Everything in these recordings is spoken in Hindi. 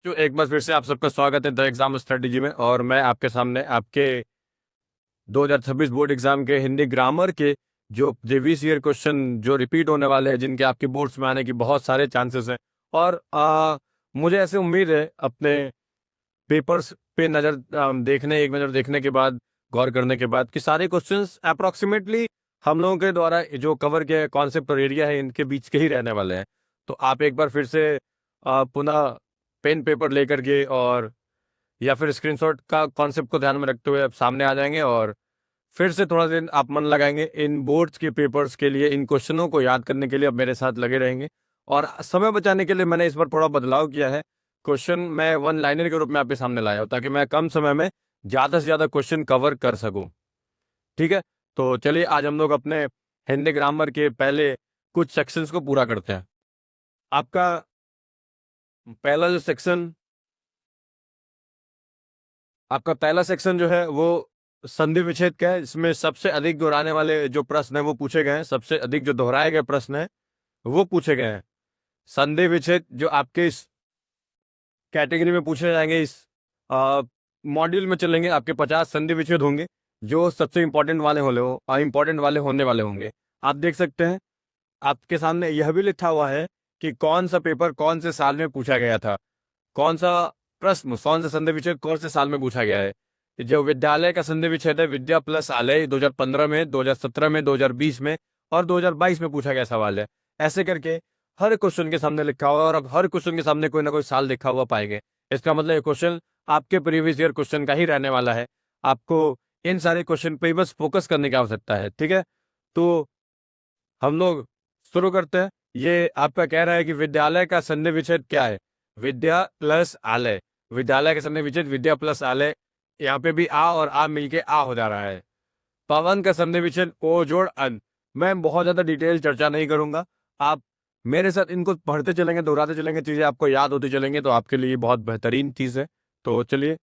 जो एक बार फिर से आप सबका स्वागत है द एग्जाम स्ट्रेटेजी में। और मैं आपके सामने आपके 2026 बोर्ड एग्जाम के हिंदी ग्रामर के जो प्रीवियस ईयर क्वेश्चन जो रिपीट होने वाले हैं, जिनके आपके बोर्ड्स में आने की बहुत सारे चांसेस हैं। और मुझे ऐसे उम्मीद है अपने पेपर्स पे एक नज़र देखने के बाद, गौर करने के बाद, कि सारे क्वेश्चंस अप्रोक्सीमेटली हम लोगों के द्वारा जो कवर किया कॉन्सेप्ट और एरिया है, इनके बीच के ही रहने वाले हैं। तो आप एक बार फिर से पुनः पेन पेपर लेकर के और या फिर स्क्रीनशॉट का कॉन्सेप्ट को ध्यान में रखते हुए आप सामने आ जाएंगे और फिर से थोड़ा दिन आप मन लगाएंगे इन बोर्ड्स के पेपर्स के लिए, इन क्वेश्चनों को याद करने के लिए अब मेरे साथ लगे रहेंगे। और समय बचाने के लिए मैंने इस बार थोड़ा बदलाव किया है। क्वेश्चन मैं वन लाइनर के रूप में आपके सामने लाया हूँ ताकि मैं कम समय में ज़्यादा से ज़्यादा क्वेश्चन कवर कर सकूँ। ठीक है, तो चलिए आज हम लोग अपने हिंदी ग्रामर के पहले कुछ सेक्शंस को पूरा करते हैं। आपका पहला जो सेक्शन आपका पहला सेक्शन जो है वो संधि विच्छेद का है। इसमें सबसे अधिक दोहराने वाले जो प्रश्न है वो पूछे गए हैं, सबसे अधिक जो दोहराए गए प्रश्न है वो पूछे गए हैं। संधि विच्छेद जो आपके इस कैटेगरी में पूछे जाएंगे, इस मॉड्यूल में चलेंगे, आपके 50 संधि विच्छेद होंगे जो सबसे इंपॉर्टेंट वाले होने वाले होंगे। आप देख सकते हैं आपके सामने यह भी लिखा हुआ है कि कौन सा पेपर कौन से साल में पूछा गया था, कौन सा प्रश्न कौन सा संधि विच्छेद कौन से साल में पूछा गया है। जो विद्यालय का संधि विच्छेद है, विद्या प्लस आलय, 2015 में, 2017 में, 2020 में और 2022 में पूछा गया सवाल है। ऐसे करके हर क्वेश्चन के सामने लिखा हुआ है और अब हर क्वेश्चन के सामने कोई ना कोई साल लिखा हुआ पाएंगे। इसका मतलब ये क्वेश्चन आपके प्रीवियस ईयर क्वेश्चन का ही रहने वाला है। आपको इन सारे क्वेश्चन पे बस फोकस करने की आवश्यकता है। ठीक है, तो हम लोग शुरू करते हैं। ये आपका कह रहा है कि विद्यालय का संधि विच्छेद क्या है? विद्या प्लस आलय। विद्यालय का संधि विच्छेद विद्या प्लस आलय। यहाँ पे भी आ और आ मिलके आ हो जा रहा है। पवन का संधि विच्छेद ओ जोड़ अन। मैं बहुत ज्यादा डिटेल चर्चा नहीं करूंगा, आप मेरे साथ इनको पढ़ते चलेंगे, दोहराते चलेंगे, चीजें आपको याद होती चलेंगे तो आपके लिए बहुत बेहतरीन चीज है। तो चलिए,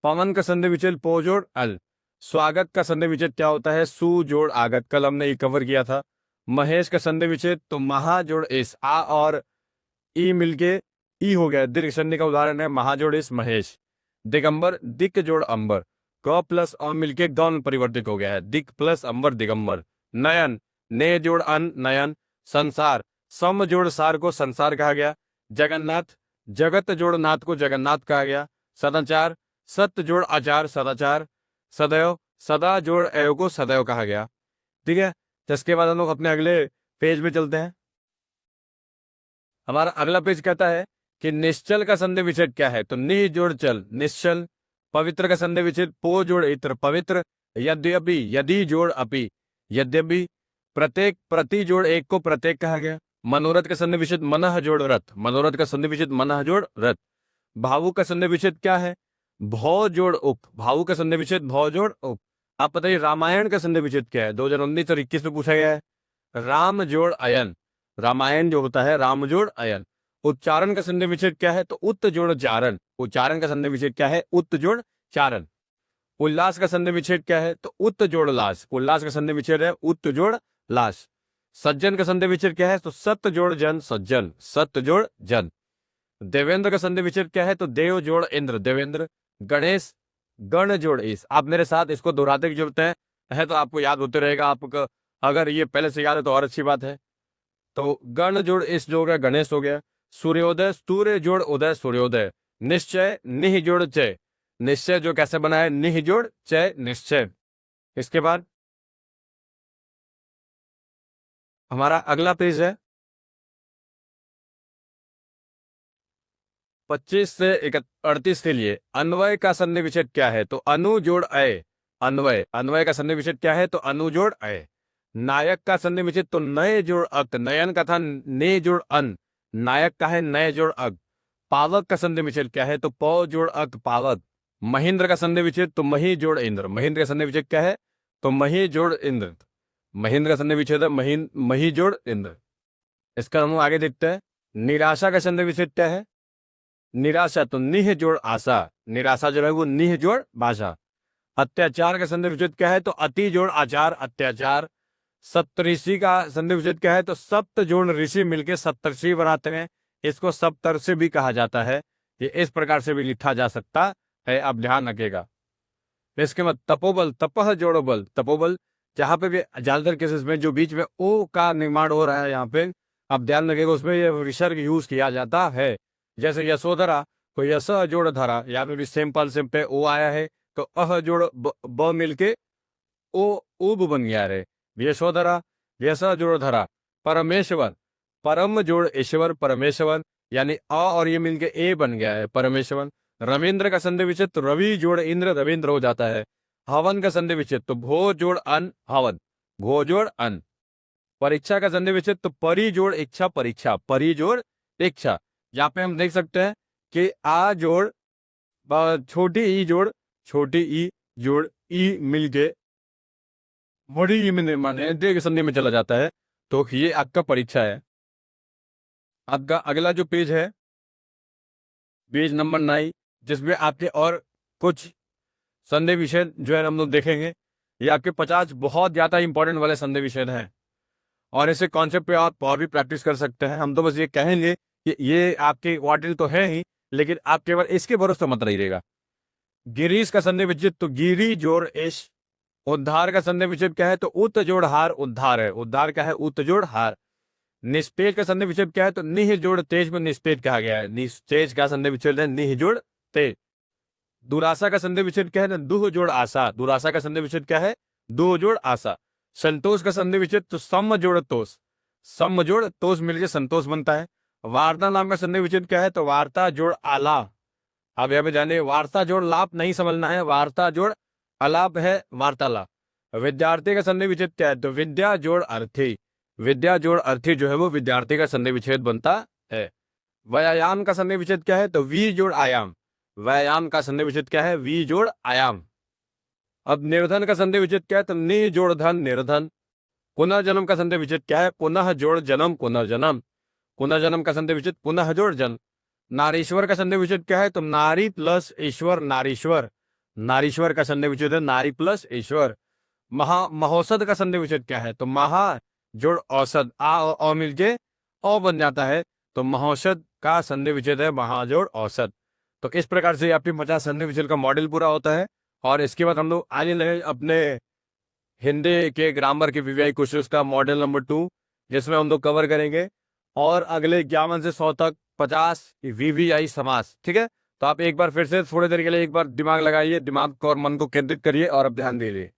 पवन का संधि विच्छेद पो जोड़ अल। स्वागत का संधि विच्छेद क्या होता है? सु जोड़ आगत। कल हमने ये कवर किया था। महेश का संधि विच्छेद तो महा जोड़ इस। आ और ई मिलके ई हो गया, दीर्घ संधि का उदाहरण है महाजोड़ इस महेश। दिगंबर दिक जोड़ अंबर। क प्लस अ मिलके गौन परिवर्तित हो गया है, दिक प्लस अंबर दिगंबर। नयन ने जोड़ अन नयन। संसार सम जोड़ सार को संसार कहा गया। जगन्नाथ जगत जोड़ नाथ को जगन्नाथ कहा गया। सदाचार सत्य जोड़ आचार सदाचार। सदैव सदा जोड़ एव को सदैव कहा गया। ठीक है, तो इसके बाद हम लोग अपने अगले पेज में चलते हैं। हमारा अगला पेज कहता है कि निश्चल का संधि विच्छेद क्या है? तो निह जोड़ चल निश्चल। पवित्र का संधि विच्छेद पो जोड़ इत्र पवित्र। यद्यपि यदि जोड़ अपि यद्यपि। प्रत्येक प्रति जोड़ एक को प्रत्येक कहा गया। मनोरथ का संधि विच्छेद मनः जोड़ रथ। मनोरथ का संधि विच्छेद मनः जोड़ रथ। भावुक का संधि विच्छेद क्या है? भौ जोड़ उप। भावुक का संधि विच्छेद भौ जोड़ उप। आप बताइए रामायण का संधि विच्छेद क्या है? 2019 और 21 में पूछा गया है। राम जोड़ अयन। रामायण जो होता है राम जोड़ अयन। उच्चारण का संधि विच्छेद क्या है? तो उत जोड़ चारण। उच्चारण का संधि विच्छेद क्या है? उत जोड़ चारण। उल्लास का संधि विच्छेद क्या है? तो उत जोड़ लास। उल्लास का संधि विच्छेद है उत जोड़ लास। सज्जन का संधि विच्छेद क्या है? तो सत्य जोड़ जन सज्जन। सत्य जोड़ जन। देवेंद्र का संधि विच्छेद क्या है? तो देव जोड़ इंद्र देवेंद्र। गणेश गण जोड़ इस। आप मेरे साथ इसको दोहराते की जरूरत है तो आपको याद होते रहेगा। आपको अगर ये पहले से याद है तो और अच्छी बात है। तो गण जोड़ इस जो हो गया गणेश हो गया। सूर्योदय सूर्य जोड़ उदय सूर्योदय। निश्चय निह जोड़ चय। निश्चय जो कैसे बना है? निह जोड़ चय निश्चय। इसके बाद हमारा अगला पेज है 25 से 38 के लिए। अन्वय का संधि विच्छेद क्या है? तो अनु जोड़ अय। अन्वय अन्वय का संधि विच्छेद क्या है? तो अनु जोड़ अय। नायक का संधि विच्छेद तो नय जोड़ अक। नयन का था ने जोड़ अन। नायक का है नय जोड़ अक। पावक का संधि विच्छेद क्या है? तो पौ जोड़ अक पावक। महेंद्र का संधि विच्छेद तो मही जोड़ इंद्र। महेंद्र का संधि विच्छेद क्या है? तो मही जोड़ इंद्र। महेंद्र का संधि विच्छेद है मही जोड़ इंद्र। इसका हम आगे देखते हैं। निराशा का संधि विच्छेद क्या है? निराशा तो निह जोड़ आशा। निराशा जो है वो निह जोड़ भाषा। अत्याचार का संधि विच्छेद क्या है? तो अति जोड़ आचार अत्याचार। सप्तऋषि का संधि विच्छेद क्या है? तो सप्त जोड़ ऋषि मिलके सप्तऋषि बनाते हैं। इसको सप्तर से भी कहा जाता है। ये इस प्रकार से भी लिखा जा सकता है, आप ध्यान रखिएगा। इसके बाद तपोबल, तपह जोड़ो बल, तपोबल, जहाँ पे भी ज्यादातर केसेस में जो बीच में ओ का निर्माण हो रहा है यहाँ पे, आप ध्यान रखिएगा, उसमें ये विसर्ग यूज किया जाता है। जैसे यशोधरा को यश जोड़ धरा, यहाँ पे भी सेम पल सेम पे ओ आया है, तो अह जोड़ ब मिलके ओ उब बन गया रे। यशोधरा, यश जोड़ धरा, परमेश्वर, परम जोड़ ईश्वर, परमेश्वर, यानी अ और ये मिलके ए बन गया है, परमेश्वर। रविंद्र का संधि विच्छेद तो रवि जोड़ इंद्र, रविंद्र हो जाता है। हवन का संधि विच्छेद तो भो जोड़ अन, हवन, भो जोड़ अन। परीक्षा का संधि विच्छेद तो परि जोड़ इच्छा, परीक्षा, परि जोड़ इच्छा। यहाँ पे हम देख सकते हैं कि आ जोड़ छोटी ई जोड़ छोटी ई जोड़ ई मिलके बड़ी ई में निर्माण है, दीर्घ संधि में चला जाता है। तो ये आपका परीक्षा है। आपका अगला जो पेज है, पेज नंबर 9, जिसमें आपके और कुछ संधि विच्छेद जो है हम लोग देखेंगे। ये आपके 50 बहुत ज्यादा इंपॉर्टेंट वाले संधि विच्छेद हैं, और इसे कॉन्सेप्ट पे आप और भी प्रैक्टिस कर सकते हैं। हम तो बस ये कहेंगे कि ये आपके वाटिल तो है ही, लेकिन आप केवल इसके भरोसे मत रहिएगा। गिरीश का संधि विच्छेद तो गिरी जोड़ इश। उद्धार का संधि विच्छेद क्या है, तो उत जोड़ हार, उद्धार है, उद्धार क्या है, उत जोड़ हार। निस्तेज का संधि विच्छेद क्या है, तो निह जोड़ तेज में निस्तेज कहा गया है। निस्तेज का संधि विच्छेद है निह जोड़ तेज। दुराशा का संधि विच्छेद क्या है ना, दुह जोड़ आशा, दुराशा का संधि विच्छेद क्या है, दुह जोड़ आशा। संतोष का संधि विच्छेद तो सम जोड़ तोष, सम जोड़ तोष मिलकर संतोष बनता है। वार्ता नाम का संधि विच्छेद क्या है, तो वार्ता जोड़ आला। अब यहाँ पे जानिए, वार्ता जोड़ लाभ नहीं समझना है, वार्ता जोड़ अलाप है, वार्तालाप। विद्यार्थी का संधि विच्छेद क्या है, तो विद्या जोड़ अर्थी, विद्या जोड़ अर्थी जो है वो विद्यार्थी का संधि विच्छेद बनता है। व्यायाम का संधि विच्छेद क्या है, तो वी जोड़ आयाम, व्यायाम का संधि विच्छेद क्या है, वी जोड़ आयाम। अब निर्धन का संधि विच्छेद क्या है, तो नि जोड़ धन, निर्धन। पुनर्जन्म का संधि विच्छेद क्या है, पुनः जोड़ जन्म, पुनर्जन्म। पुनर्जन्म का संधि विच्छेद पुनः जोड़ जन्म। नारीश्वर का संधि विच्छेद क्या है, तो नारी प्लस ईश्वर, नारीश्वर, नारीश्वर का संधि विच्छेद है नारी प्लस ईश्वर। महोषध का संधि विच्छेद क्या है, तो महा जोड़ औषध, आ मिलके औ बन जाता है, तो महोषध का संधि विच्छेद है महाजोड़ औषध। तो इस प्रकार से आपकी 50 संधि विच्छेद का मॉडल पूरा होता है। और इसके बाद हम लोग आने लगे अपने हिंदी के ग्रामर के वीवीआई क्वेश्चंस का मॉडल नंबर 2, जिसमें हम लोग कवर करेंगे और अगले 51 से 100 तक 50 वीवीआई समास। ठीक है, तो आप एक बार फिर से थोड़ी देर के लिए एक बार दिमाग लगाइए, दिमाग को और मन को केंद्रित करिए और अब ध्यान दीजिए।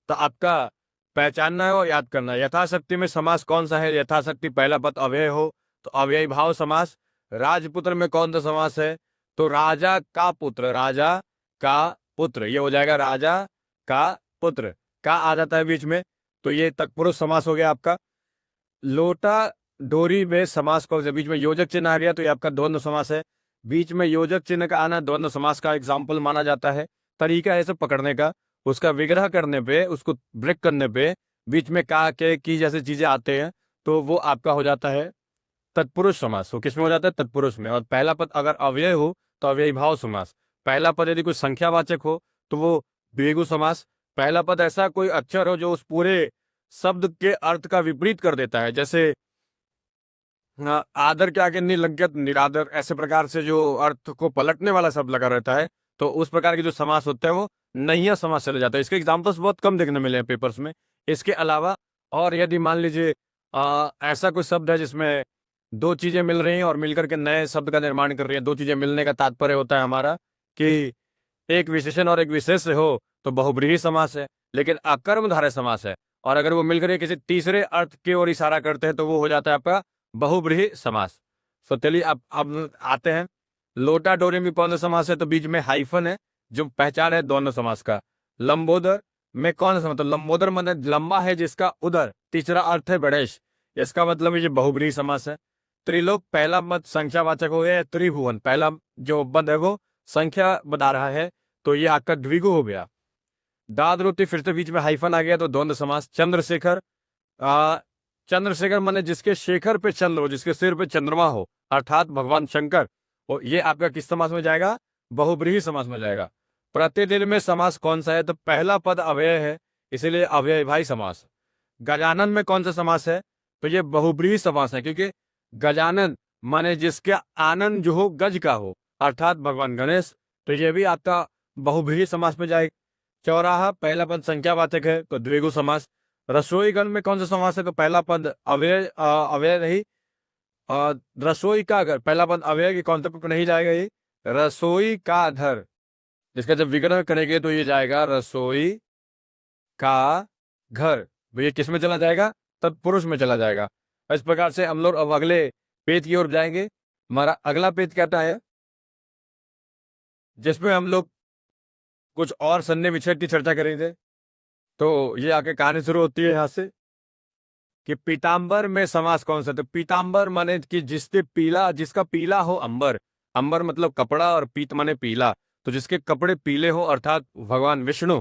तो आपका पहचानना है और याद करना है। यथाशक्ति में समास कौन सा है, यथाशक्ति पहला पद अव्यय हो तो अव्ययी भाव समास। राजपुत्र में कौन सा समास है, तो राजा का पुत्र, राजा का पुत्र, ये हो जाएगा राजा का पुत्र, का आ जाता है बीच में, तो ये तत्पुरुष समास हो गया आपका। लोटा डोरी में समास कौन सा, बीच में योजक चिन्ह आ गया तो ये आपका द्वंद्व समास है। बीच में योजक चिन्ह का आना द्वंद्व समास का एग्जाम्पल माना जाता है। तरीका है इसे पकड़ने का, उसका विग्रह करने पे, उसको ब्रेक करने पे बीच में का के की जैसे चीजें आते हैं तो वो आपका हो जाता है तत्पुरुष समास। वो किसमें हो जाता है, तत्पुरुष में। और पहला पद अगर अव्यय हो तो अव्ययी भाव समास। पहला पद यदि कोई संख्यावाचक हो तो वो द्विगु समास। पहला पद ऐसा कोई अक्षर हो जो उस पूरे शब्द के अर्थ का विपरीत कर देता है, जैसे आदर के आगे निलंग्यत निरादर, ऐसे प्रकार से जो अर्थ को पलटने वाला शब्द लगा रहता है, तो उस प्रकार के जो समास होते हैं वो नैया समास चले जाता है। इसके एग्जाम्पल्स बहुत कम देखने मिले हैं पेपर्स में। इसके अलावा और यदि मान लीजिए ऐसा कोई शब्द है जिसमें दो चीजें मिल रही हैं और मिलकर के नए शब्द का निर्माण कर रही हैं, दो चीजें मिलने का तात्पर्य होता है हमारा कि एक विशेषण और एक विशेष से हो तो बहुब्रीहि समास है, लेकिन अकर्मधारय समास है। और अगर वो मिलकर के किसी तीसरे अर्थ की ओर इशारा करते हैं तो वो हो जाता है आपका बहुब्रीहि समास। तो चलिए अब आते हैं, लोटा डोरी में कौन सा समास है, तो बीच में हाइफन है जो पहचान है द्वंद्व समास का। लंबोदर में कौन सा, मतलब लंबोदर मतलब लंबा है जिसका उदर, तीसरा अर्थ है बड़ेश, इसका मतलब ये बहुब्रीहि समास है। त्रिलोक पहला मत संख्यावाचक हो गया, त्रिभुवन पहला जो पद है वो संख्या बता रहा है, तो ये आपका द्विगु हो गया। दाद रोटी फिर से बीच में हाइफन आ गया तो द्वंद्व समास। चंद्रशेखर, चंद्रशेखर माने जिसके शेखर पे चंद्र हो, जिसके सिर पे चंद्रमा हो, अर्थात भगवान शंकर, और ये आपका किस समास में जाएगा, बहुब्रीहि समास में जाएगा। प्रतिदिन में समास कौन सा है, तो पहला पद अव्यय है इसीलिए अव्ययी भाई समास। गजानन में कौन सा समास है, तो ये बहुब्रीहि समास है, क्योंकि गजानन माने जिसके आनंद जो हो गज का हो, अर्थात भगवान गणेश। तो ये भी आपका बहुव्रीहि समास में जाएगा। चौराहा पहला पद संख्यावाचक है तो द्विगु समास। रसोई गण में कौन सा समास है? तो पहला पद अव्यय अव्यय नहीं। रसोई का घर, पहला पद अव्यय के कॉन्सेप्ट पर नहीं जाएगा ये। रसोई का घर, इसका जब विग्रह करेंगे तो ये जाएगा रसोई का घर। ये किस में चला जाएगा? तत्पुरुष में चला जाएगा। इस प्रकार से हम लोग अब अगले पेज की ओर जाएंगे। हमारा अगला पेज कहता है जिसमें हम लोग कुछ और संधि विच्छेद की चर्चा करेंगे। तो ये आके कहानी शुरू होती है यहाँ से कि पीतांबर में समास कौन सा? तो पीतांबर माने कि जिसके पीला, जिसका पीला हो अंबर। अंबर मतलब कपड़ा और पीत माने पीला, तो जिसके कपड़े पीले हो अर्थात भगवान विष्णु।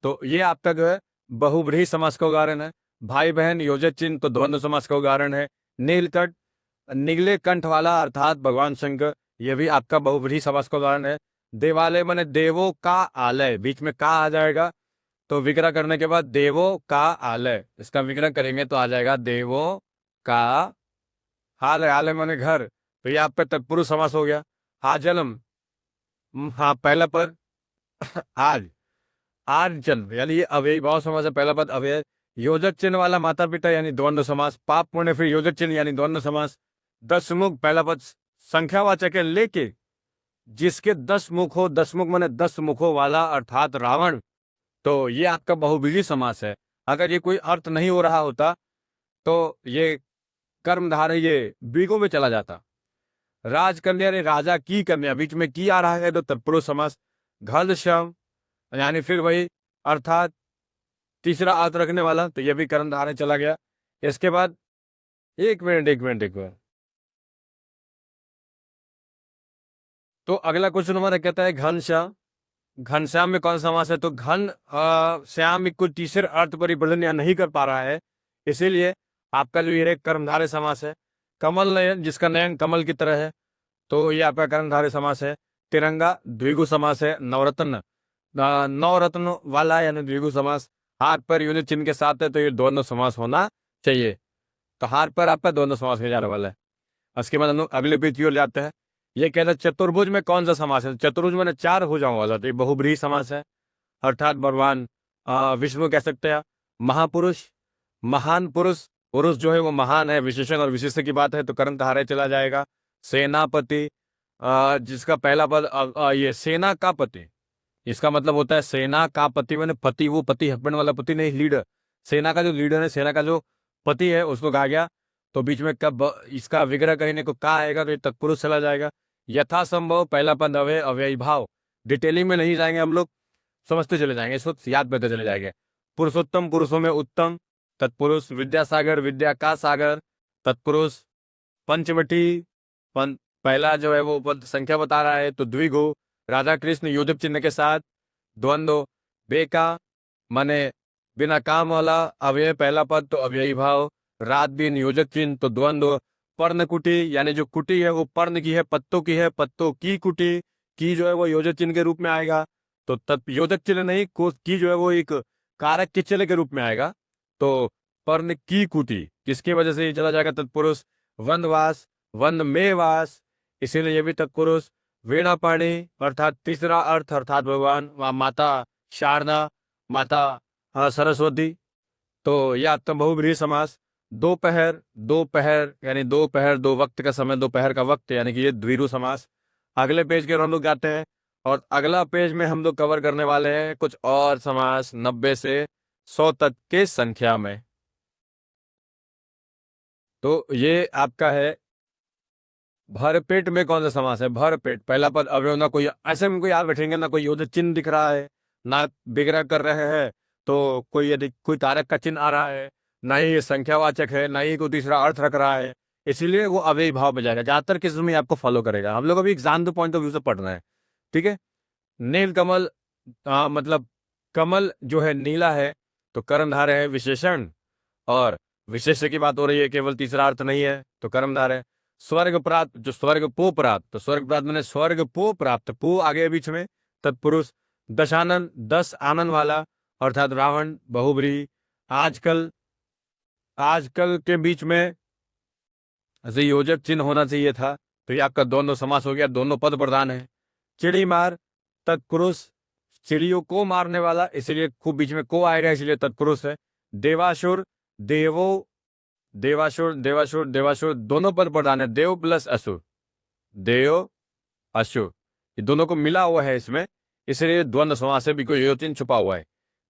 तो ये आपका जो है बहुव्रीहि समास का उदाहरण है। भाई बहन योजक चिन्ह तो द्वंद्व समास का उदाहरण है। नीलकंठ, निगले कंठ वाला अर्थात भगवान शंकर, यह भी आपका बहुव्रीहि समास का उदाहरण है। देवालय माने देवों का आलय, बीच में का आ जाएगा, तो विग्रह करने के बाद देवों का आलय, इसका विग्रह करेंगे तो आ जाएगा देवों का आलय। आलय माने घर, तो ये आप पे तत्पुरुष समास हो गया। हा जन्म, हाँ पहला पद आज, आज जन्म यानी ये अव्ययी भाव समास है, पहला पद अव्यय। योजक चिन्ह वाला माता पिता यानी द्वंद्व समास। पाप पुण्य फिर योजक चिन्ह यानी द्वंद्व समास। 10 मुख, पहला पद संख्यावाचक है लेके जिसके 10 मुख हो, 10 मुख माने 10 मुखों वाला अर्थात रावण। तो ये आपका बहुव्रीहि समास है। अगर ये कोई अर्थ नहीं हो रहा होता तो ये कर्मधारय ये द्विगु में चला जाता। राजकन्या रे, राजा की कन्या, बीच में की आ रहा है तो तत्पुरुष समास। घनश्याम यानी फिर वही अर्थात तीसरा अर्थ रखने वाला, तो ये भी कर्मधारय चला गया। इसके बाद एक मिनट तो अगला क्वेश्चन हमारा कहता है घनश्याम। घनश्याम में कौन सा समास है? तो घन श्याम कुछ तीसरे अर्थ परिवर्तन या नहीं कर पा रहा है, इसीलिए आपका जो ये कर्मधारय समास है। कमल नयन, जिसका नयन कमल की तरह है, तो ये आपका कर्मधारय समास है। तिरंगा द्विगु समास है। नवरत्न, नवरत्न वाला यानी द्विगु समास। हाथ पर यूनिट चिन्ह के साथ है तो ये द्वंद्व समास होना चाहिए। तो हाथ पर आपका द्वंद्व समास हो जाने वाला है। उसके बाद हम लोग अगले पेज की ओर जाते हैं। ये कहता है चतुर्भुज में कौन सा समास है? चतुर्भुज मैंने 4 भुजाओं वाला, तो ये बहुव्रीहि समास है। अर्थात भगवान विष्णु कह सकते हैं। महापुरुष, महान पुरुष, पुरुष जो है वो महान है, विशेषण और विशेषण की बात है तो कर्मधारय चला जाएगा। सेनापति, जिसका पहला पद ये सेना का पति, इसका मतलब होता है सेना का पति मैंने पति, वो पति हस्बैंड वाला पति नहीं, लीडर। सेना का जो लीडर है, सेना का जो पति है उसको कहा गया। तो बीच में कब इसका विग्रह कहने को कहा आएगा तो ये तत्पुरुष चला जाएगा। यथासंभव, पहला पद अव्यय, अव्ययी भाव। डिटेलिंग में नहीं जाएंगे हम लोग, समझते चले जाएंगे, इसको याद करते चले जाएंगे। पुरुषोत्तम, पुरुषों में उत्तम, तत्पुरुष। विद्यासागर, विद्या का सागर, तत्पुरुष। पंचवटी, पहला जो है वो पद संख्या बता रहा है तो द्विगु। राधा कृष्ण योजक चिन्ह के साथ, द्वंद्व। बेका माने बिना काम वाला, अव्यय पहला पद तो अव्ययी भाव। रात बिन योजक चिन्ह तो द्वंद्व। पर्णकुटी यानी जो कुटी है वो पर्ण की है, पत्तों की है, पत्तों की कुटी, की जो है वो योजक चिन्ह के रूप में आएगा। तो योजक चिन्ह नहीं, की जो है वो एक कारक के चिन्ह के रूप में आएगा। तो पर्ण की कुटी, किसकी वजह से ये चला जाएगा तत्पुरुष। वनवास, वन में वास, इसीलिए ये भी तत्पुरुष। वीणापाणी अर्थात तीसरा अर्थ अर्थात भगवान माता शारदा, माता सरस्वती। तो यह आपका बहुव्रीहि समास। दोपहर, दोपहर यानी दोपहर, दो वक्त का समय, दोपहर का वक्त यानी कि ये द्विगु समास। अगले पेज के हम लोग जाते हैं और अगला पेज में हम लोग कवर करने वाले हैं कुछ और समास 90 से 100 तक के संख्या में। तो ये आपका है भरपेट में कौन सा समास है? भरपेट, पहला पद अवयव, ना कोई ऐसे में कोई याद बैठेंगे, ना कोई योजक चिन्ह दिख रहा है, ना विग्रह कर रहे हैं तो कोई यदि कोई तारक का चिन्ह आ रहा है, ना ही ये संख्यावाचक है, ना ही कोई तीसरा अर्थ रख रहा है, इसीलिए वो अव्ययी भाव में जाएगा। ज्यादातर केस में आपको फॉलो करेगा। हम लोग अभी एग्जाम पॉइंट ऑफ व्यू से पढ़ रहे हैं, ठीक है। नील कमल, मतलब कमल जो है नीला है तो कर्मधारय है विशेषण, और विशेष्य की बात हो रही है, केवल तीसरा अर्थ नहीं है तो कर्मधारय। स्वर्ग प्राप्त, जो स्वर्ग पो प्राप्त, तो स्वर्ग प्राप्त मैंने स्वर्ग पो प्राप्त, पो आगे बीच में तत्पुरुष। दशानन, 10 आनंद वाला अर्थात रावण, बहुव्रीहि। आजकल, आजकल के बीच में ऐसे योजक चिन्ह होना चाहिए था, तो ये आपका द्वंद्व समास हो गया, दोनों पद प्रधान है। चिड़ी मार तत्पुरुष, चिड़ियों को मारने वाला, इसलिए खूब बीच में को आएगा, इसलिए तत्पुरुष है। देवासुर, देवो, देवासुर देवासुर देवासुर दोनों पद प्रधान है, देव प्लस असुर, देव असुर, ये दोनों को मिला हुआ है इसमें, इसलिए द्वंद्व समास है, भी कोई योजन छुपा हुआ है।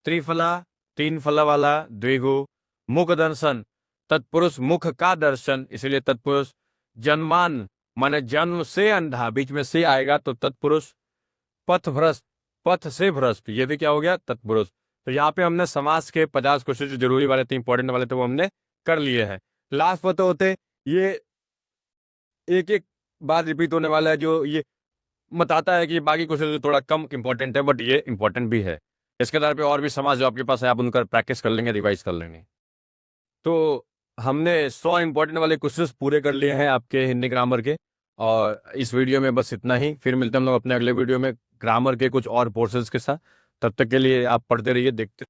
त्रिफला, तीन फला वाला, द्विगु, मुख दर्शन, तत्पुरुष मुख का दर्शन, इसलिए तत्पुरुष। जन्मान माने जन्म से अंधा, बीच में से आएगा तो तत्पुरुष। पथ भ्रष्ट, पथ से भ्रष्ट, ये भी क्या हो गया, तत्पुरुष। तो यहाँ पे हमने समास के 50 क्वेश्चन जो जरूरी वाले थे, इंपॉर्टेंट वाले थे, वो हमने कर लिए हैं। लास्ट पता होते ये एक एक बार रिपीट होने वाला है, जो ये बताता है कि बाकी क्वेश्चन थोड़ा कम इंपॉर्टेंट है, बट ये इंपॉर्टेंट भी है। इसके आधार पे और भी समाज जो आपके पास है, आप उनका प्रैक्टिस कर लेंगे, रिवाइज कर लेंगे। तो हमने 100 इंपॉर्टेंट वाले क्वेश्चंस पूरे कर लिए हैं आपके हिंदी ग्रामर के, और इस वीडियो में बस इतना ही। फिर मिलते हैं हम लोग अपने अगले वीडियो में ग्रामर के कुछ और पोर्शंस के साथ। तब तक के लिए आप पढ़ते रहिए, देखते